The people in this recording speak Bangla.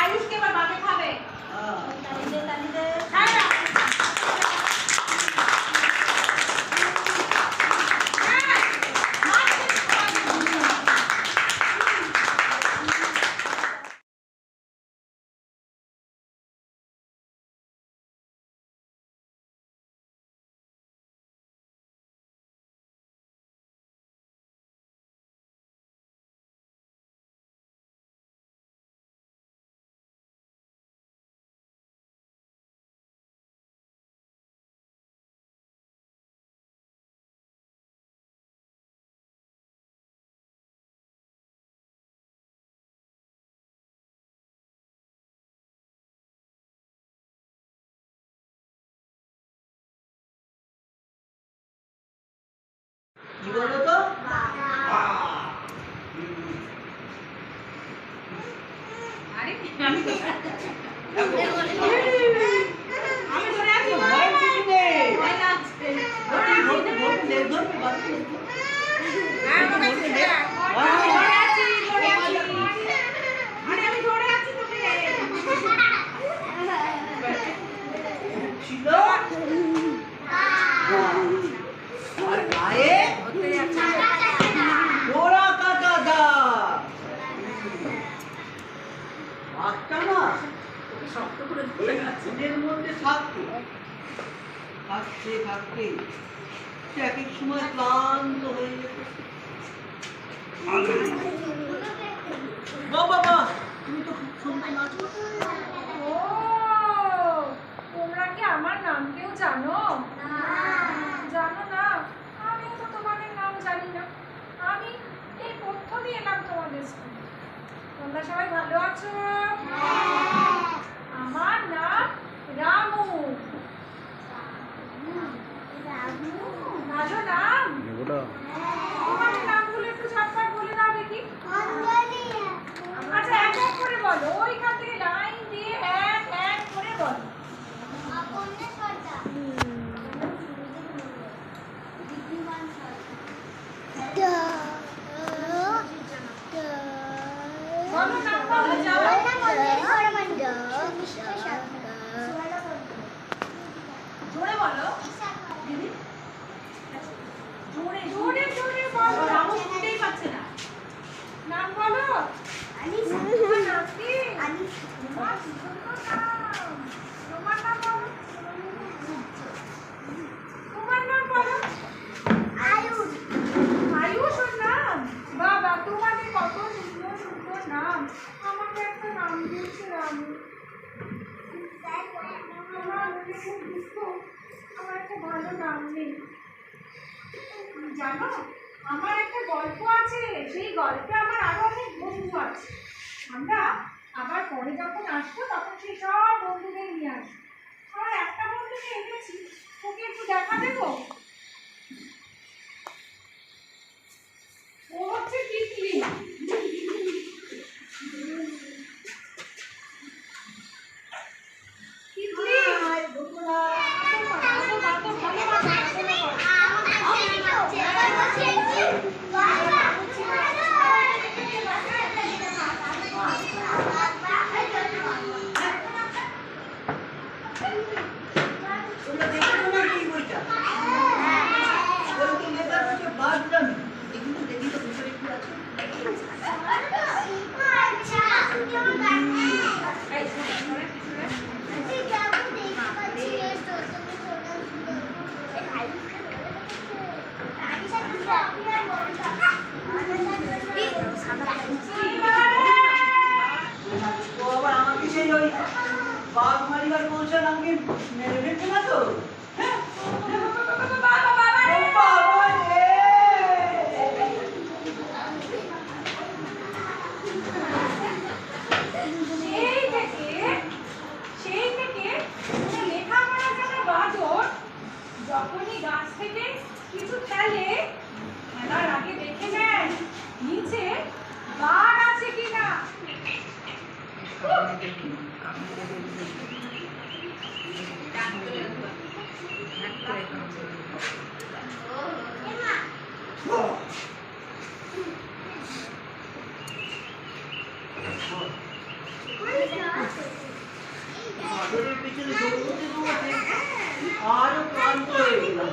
আয়ুষকে এবার বাপে খাবে। কি বলো তো? আরে আমি তো এক এক সময় ক্লান্ত হয়ে যেত। বাবা তুমি তো খুব সুন্দর নাচ করো। ও তোমরা কি আমার নাম কেউ জানো? জানো না? আমিও তো তোমাদের নাম জানি না। আমি এই প্রথমই এলাম তোমাদের স্কুলে। তোমরা সবাই ভালো আছো? আমার নাম রামু। ভালো নাম? তোমাদের নামগুলো একটু ঝটপট বলে দাও দেখি। আচ্ছা এক এক করে বলো, ওইখান থেকে লাইন দিয়ে এক এক করে বলো। বলো নাম বলো, যাও। জোরে বলো দিদি, জোরে জোরে জোরে বলো। রামু শুনতেই পাচ্ছে না। নাম বলো। তোমার নাম কি? তোমার কি সুন্দর নাম। তোমার নাম বলো। তোমার নাম বলো। আয়ুষ ওর নাম। বাবা তোমাদের কত সুন্দর সুন্দর নাম। আমাকে একটা নাম দিয়েছে রামু। আমার একটা ভালো নাম নেই জানো। আমার একটা গল্প আছে, সেই গল্পে আমার আরো অনেক বন্ধু আছে। আমরা আবার পরে যখন আসবো তখন সেই সব বন্ধুদের নিয়ে আসবো। আমার একটা বন্ধুকে এনেছি, তোকে একটু দেখা দেবো। ও হচ্ছে তিতলি। বাঘমারিবার কৌশল আমাকে মেরে ফেলছে না তো? যখনই গাছ থেকে কিছু ফেলে বাদরের পিছনে দৌড়তে দৌড়তে আরো ক্লান্ত হয়ে গেলাম।